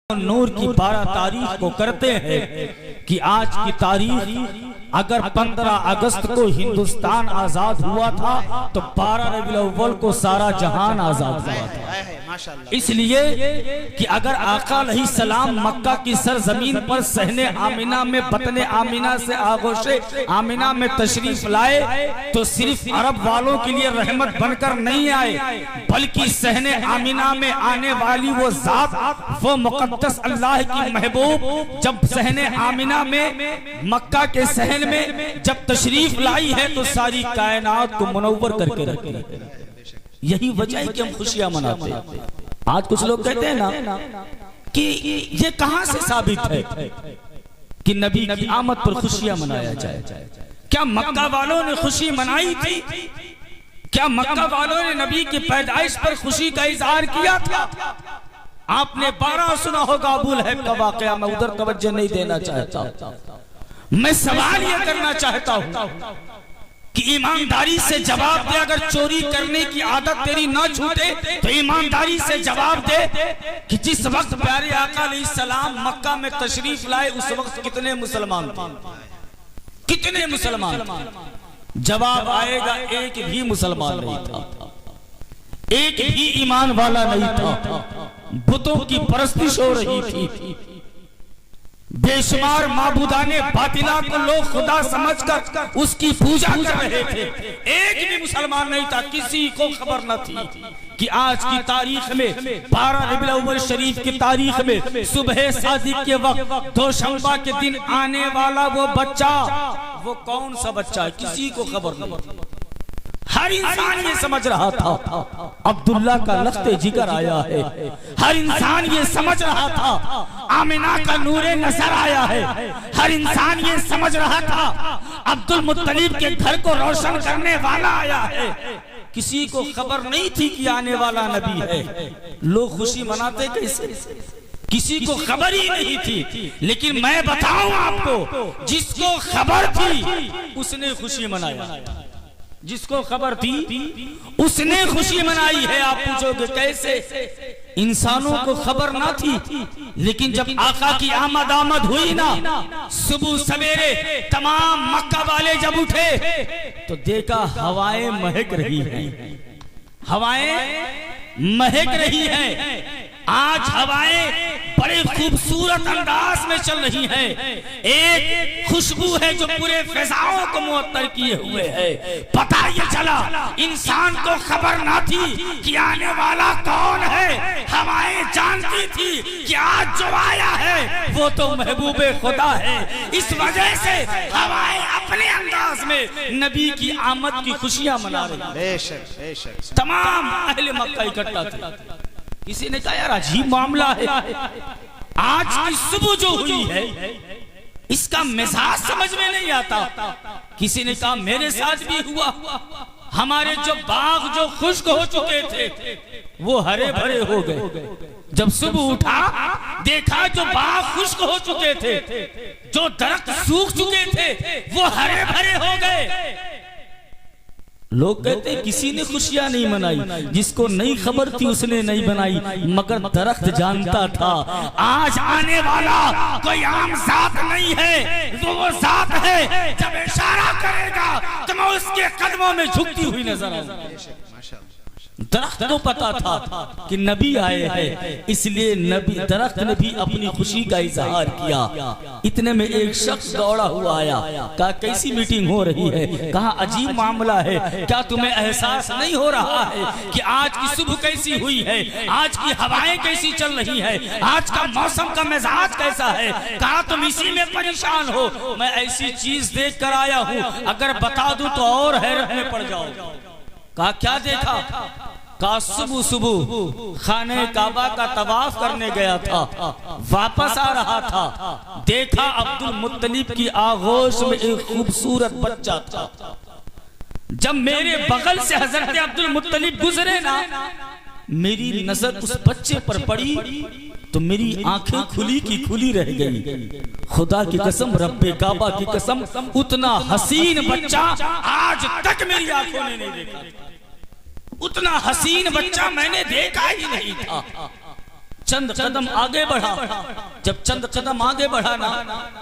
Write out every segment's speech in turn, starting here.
नूर की 12 तारीख को करते हैं कि आज की तारीख अगर 15 अगस्त को हिंदुस्तान आजाद हुआ था तो 12 रबीउल अव्वल को सारा जहान आजाद हुआ था। इसलिए कि अगर आका अलैहिस्सलाम मक्का की सरजमीन पर सहने आमिना में बतने आमिना से आगोशे आमिना में तशरीफ लाए तो सिर्फ अरब वालों के लिए रहमत बनकर नहीं आए, बल्कि सहने आमिना में आने वाली वो जात, वो मुकद्दस अल्लाह की महबूब जब सहने आमिना में मक्का के सहन में जब तशरीफ लाई है तो सारी कायनात को मुनव्वर करके रखी। यही वजह है कि हम खुशियां मनाते हैं। आज कुछ लोग कहते हैं ना कि ये कहां से साबित है कि नबी की आमद पर खुशियां मनाया जाए। क्या मक्का वालों ने खुशी मनाई थी? क्या मक्का वालों ने नबी की पैदाइश पर खुशी का इजहार किया था? आपने 12 सुना होगा अबू लहब का वाकया, मैं उधर तवज्जो नहीं देना चाहता। मैं सवाल यह करना चाहता हूं कि ईमानदारी से जवाब दे, अगर चोरी करने की आदत तेरी ना छूटे तो ईमानदारी से जवाब दे कि जिस वक्त प्यारे आका अलैहिस्सलाम मक्का में तशरीफ लाए उस वक्त कितने मुसलमान थे? कितने मुसलमान? जवाब आएगा एक भी मुसलमान नहीं था, एक भी ईमान वाला नहीं था। बुतों की परस्तिश हो रही थी, बेशुमार माबूदाने बातिला को लोग खुदा समझकर उसकी पूजा कर रहे थे। एक भी मुसलमान नहीं था, किसी को खबर न थी कि आज की तारीख में 12 रबीउल अव्वल शरीफ की तारीख में सुबह सादिक के वक्त दोशंबा के दिन आने वाला वो बच्चा, वो कौन सा बच्चा है, किसी को खबर नहीं। हर इंसान ये समझ रहा था अब्दुल्ला का लख्ते जिगर आया है, हर इंसान ये समझ रहा था आमिना का नूरे नजर आया है, हर इंसान ये समझ रहा था अब्दुल मुत्तलिब के घर को रोशन करने वाला आया है। किसी को खबर नहीं थी कि आने वाला नबी है। लोग खुशी मनाते कैसे? किसी को खबर ही नहीं थी। लेकिन मैं बताऊं आपको, जिसको खबर थी उसने खुशी मनाया, जिसको खबर थी उसने खुशी मनाई है। आप पूछोगे कैसे? इंसानों को खबर ना थी, लेकिन जब आका की आमद हुई ना, सुबह सवेरे तमाम मक्का वाले जब उठे तो देखा हवाएं महक रही हैं, हवाएं महक रही हैं। आज हवाएं बड़े खूबसूरत अंदाज में चल रही हैं। एक खुशबू है जो पूरे फिजाओं को मुअत्तर किए हुए है। पता ये चला, इंसान को खबर ना थी कि आने वाला कौन है, हवाएं जानती थी कि आज जो आया है वो तो महबूबे खुदा है। इस वजह से हवाएं अपने अंदाज में नबी की आमद की खुशियां मना रही। बेशक तमाम अहले मक्का इकट्ठा थे। किसी ने कहा यार अजीब मामला है, आज की सुबह जो हुई है इसका मिजाज समझ में नहीं आता। किसी ने कहा मेरे साथ भी हुआ, हमारे जो बाग जो खुश्क हो चुके थे वो हरे भरे हो गए। जब सुबह उठा देखा जो बाग खुश्क हो चुके थे, जो दरख्त सूख चुके थे वो हरे भरे हो गए। लोग कहते किसी ने खुशियां नहीं मनाई, जिसको नहीं खबर थी उसने नहीं बनाई, मगर दरख्त जानता था आज आने वाला कोई आम जात नहीं है, वो जात है जब इशारा करेगा तो मैं उसके कदमों में झुकती हुई नजर आऊंगी। दरख्त को पता था कि नबी आए हैं, इसलिए नबी दरख्त ने भी अपनी खुशी का इजहार किया। इतने में एक शख्स दौड़ा हुआ आया, कहा कैसी मीटिंग हो रही है? कहा अजीब मामला है, क्या तुम्हें एहसास नहीं हो रहा है कि आज की सुबह कैसी हुई है, आज की हवाएं कैसी चल रही है, आज का मौसम का मिजाज कैसा है? कहा तुम इसी में परेशान हो, मैं ऐसी चीज देख कर आया हूँ, अगर बता दूं तो और हैरत में पड़ जाओ। कहा क्या देखा? कहा सुबह सुबह खाने काबा का तवाफ करने गया था, वापस आ रहा था, देखा अब्दुल मुत्तलिब की आगोश में एक खूबसूरत बच्चा था। जब मेरे बगल से हजरत अब्दुल मुत्तलिब गुजरे ना, मेरी नजर उस बच्चे पर पड़ी तो मेरी आंखें खुली की खुली रह गई। खुदा की कसम, रब्बे काबा की कसम, उतना हसीन बच्चा आज तक मेरी आंखों ने नहीं देखा। उतना हसीन बच्चा मैंने देखा ही नहीं था। चंद कदम आगे बढ़ा। जब चंद कदम आगे बढ़ा ना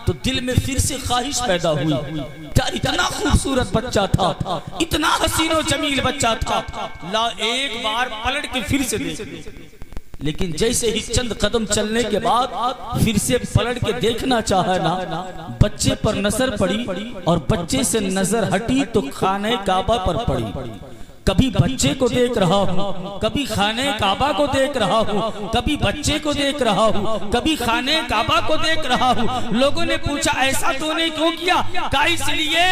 तो दिल में फिर से ख्वाहिश पैदा हुई। क्या इतना खूबसूरत बच्चा था, इतना हसीनो जमील बच्चा था, ला एक बार पलट के फिर से देख। लेकिन जैसे ही चंद कदम चलने के बाद फिर से पलट के देखना चाहा ना, बच्चे पर नजर पड़ी और बच्चे से नजर हटी तो खाने काबा पर पड़ी। कभी बच्चे को देख रहा हूँ, कभी खाने काबा को देख रहा हूँ, कभी बच्चे को देख रहा हूँ, कभी खाने काबा को देख रहा हूँ। लोगों ने पूछा ऐसा तूने क्यों किया? कहा इसलिए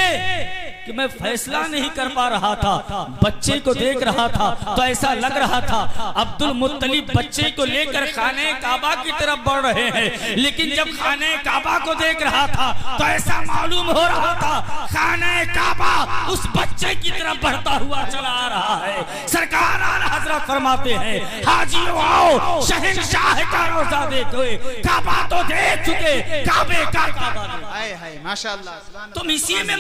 कि मैं फैसला नहीं कर पा रहा था, बच्चे को देख रहा था तो ऐसा लग रहा था अब्दुल मुत्तलिब बच्चे को लेकर खाने काबा की तरफ बढ़ रहे हैं, लेकिन जब खाने काबा को देख रहा था तो ऐसा मालूम हो रहा था खाने काबा उस बच्चे की तरफ बढ़ता हुआ चला आ रहा है। सरकार आला हजरत फरमाते हैं हाजियों आओ शहंशाह का रोजा देखो, काबा तो देख चुके, काबे का काबा। हाय माशाअल्लाह। तुम इसी में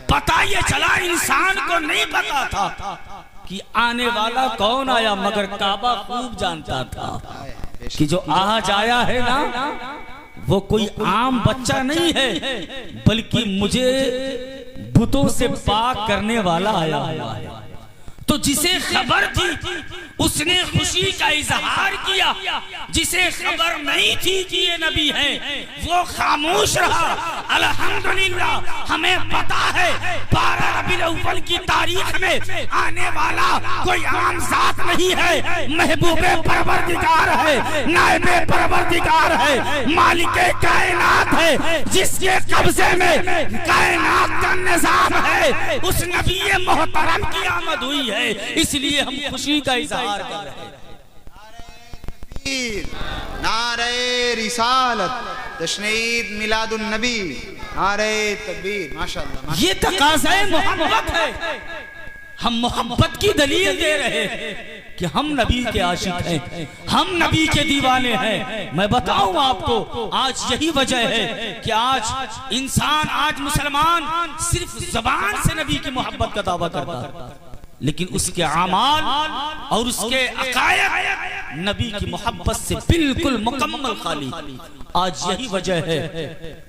पता ये चला इंसान को नहीं पता था कि आने वाला कौन आया, मगर काबा खूब जानता था कि जो आज आया है ना वो कोई आम बच्चा नहीं है, बल्कि मुझे बुतों से पाक करने वाला आया हुआ है। तो जिसे खबर थी उसने खुशी का इजहार किया, जिसे खबर नहीं थी कि ये नबी है वो खामोश रहा। अल्हम्दुलिल्लाह हमें पता है 12 रबीउल अव्वल की तारीख में आने वाला कोई आम जात नहीं है, महबूबे परवरदिगार है, नायबे परवरदिगार है, मालिके कायनात है, जिसके कब्जे में कायनात का निजाम है, उस नबी मोहतरम की आमद हुई है, इसलिए हम खुशी का इजहार कर रहे हैं। नारे रिसालत, जश्न ईद मिलादुन नबी, नारे तकबीर। माशाअल्लाह, ये तकाज़े मोहब्बत है। हम मोहब्बत की दलील दे रहे हैं कि हम नबी के आशिक हैं, हम नबी के दीवाने हैं। मैं बताऊं आपको आज यही वजह है कि आज इंसान, आज मुसलमान सिर्फ ज़बान से नबी की मोहब्बत का दावा करता है, लेकिन उसके अमाल और उसके अकायद नबी की मोहब्बत से बिल्कुल मुकम्मल खाली। आज यही वजह है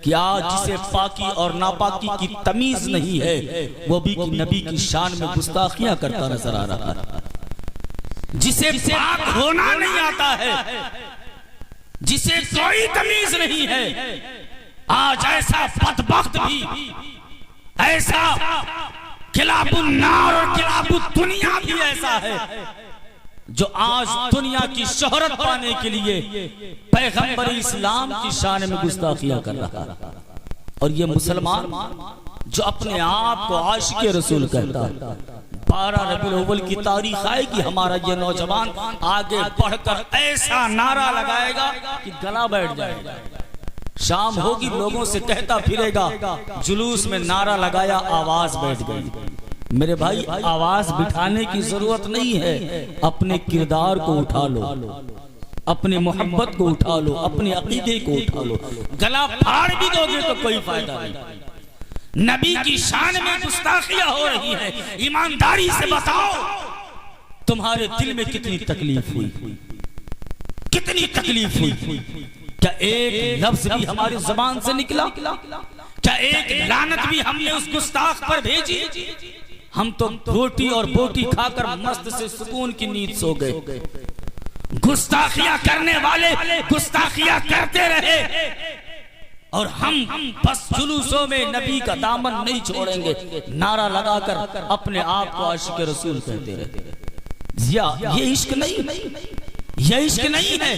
कि आज जिसे पाकी और नापाकी की तमीज नहीं है वो भी नबी की शान में गुस्ताखियां करता नजर आ रहा है। जिसे पाक होना नहीं आता है, जिसे कोई तमीज नहीं है, आज ऐसा बदबख्त भी, ऐसा खिलाफुन नार और खिलाफुन दुनिया भी ऐसा है जो आज दुनिया की शोहरत पाने के लिए पैगंबर इस्लाम की शान में गुस्ताखियां कर रहा है। और ये मुसलमान जो अपने आप को आशिक रसूल कहता है, 12 रबीउल अव्वल की तारीख आएगी, हमारा ये नौजवान आगे बढ़कर ऐसा नारा लगाएगा कि गला बैठ जाएगा। शाम होगी लोगों से कहता फिरेगा जुलूस में नारा लगाया आवाज बैठ गई। मेरे भाई आवाज बिठाने की जरूरत नहीं है, अपने किरदार को उठा लो, अपने मोहब्बत को उठा लो, अपने अकीदे को उठा लो। गला फाड़ भी दोगे तो कोई फायदा नहीं। नबी की शान में गुस्ताखियां हो रही है, ईमानदारी से बताओ तुम्हारे दिल में कितनी तकलीफ हुई, कितनी तकलीफ हुई? क्या एक लफ्ज भी हमारी जुबान से निकला? क्या एक लानत भी हमने उस गुस्ताख पर भेजी? हम तो रोटी और बोटी खाकर मस्त से सुकून की नींद सो गए। गुस्ताखियां करने वाले गुस्ताखियां करते रहे और हम बस जुलूसों में नबी का दामन नहीं छोड़ेंगे, नारा लगाकर अपने आप को आशिक रसूल कहते रहे। ये इश्क नहीं, ये इश्क नहीं है,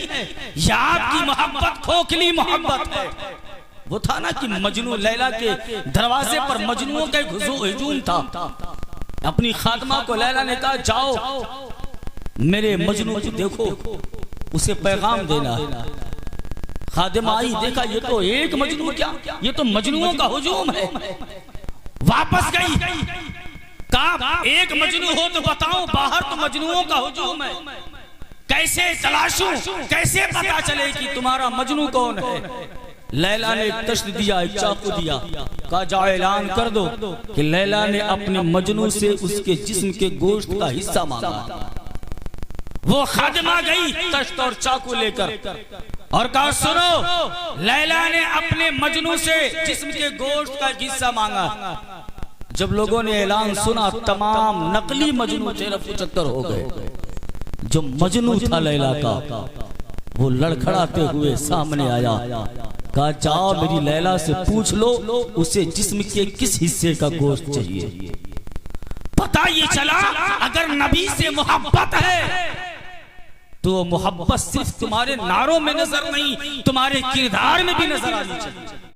ये आपकी मोहब्बत खोखली मोहब्बत है। वो था ना कि मजनू, लैला के दरवाजे पर मजनुओं का हुजूम था। अपनी खातमा को लैला ने कहा जाओ मेरे मजनू को देखो, उसे पैगाम देना। खादिमा आई, देखा ये तो एक मजनू, क्या ये तो मजनुओं का हुजूम है। वापस गई, कहा एक मजनू हो तो बताओ, बाहर तो मजनुओं का हुजूम है, कैसे तलाशूं, कैसे पता चले कि तुम्हारा मजनू कौन है? लैला ने तश्त दिया, एक चाकू दिया, कहा जाओ ऐलान कर दो कि लैला ने अपने मजनू से उसके जिस्म के गोश्त का हिस्सा मांगा। वो खादिमा गई तश्त और चाकू लेकर और कहा सुनो, लैला ने अपने मजनू से जिस्म के गोश्त का हिस्सा मांगा। जब लोगों ने ऐलान सुना तमाम नकली मजनू तेरा 75 हो गए। जो मजनू था लैला का वो लड़खड़ाते हुए सामने आया, कहा जाओ मेरी लैला से पूछ लो उसे जिस्म के किस हिस्से का गोश्त चाहिए। पता ये चला अगर नबी से मोहब्बत है तो मोहब्बत सिर्फ तुम्हारे नारों में नजर नहीं, तुम्हारे किरदार में भी नजर आनी चाहिए।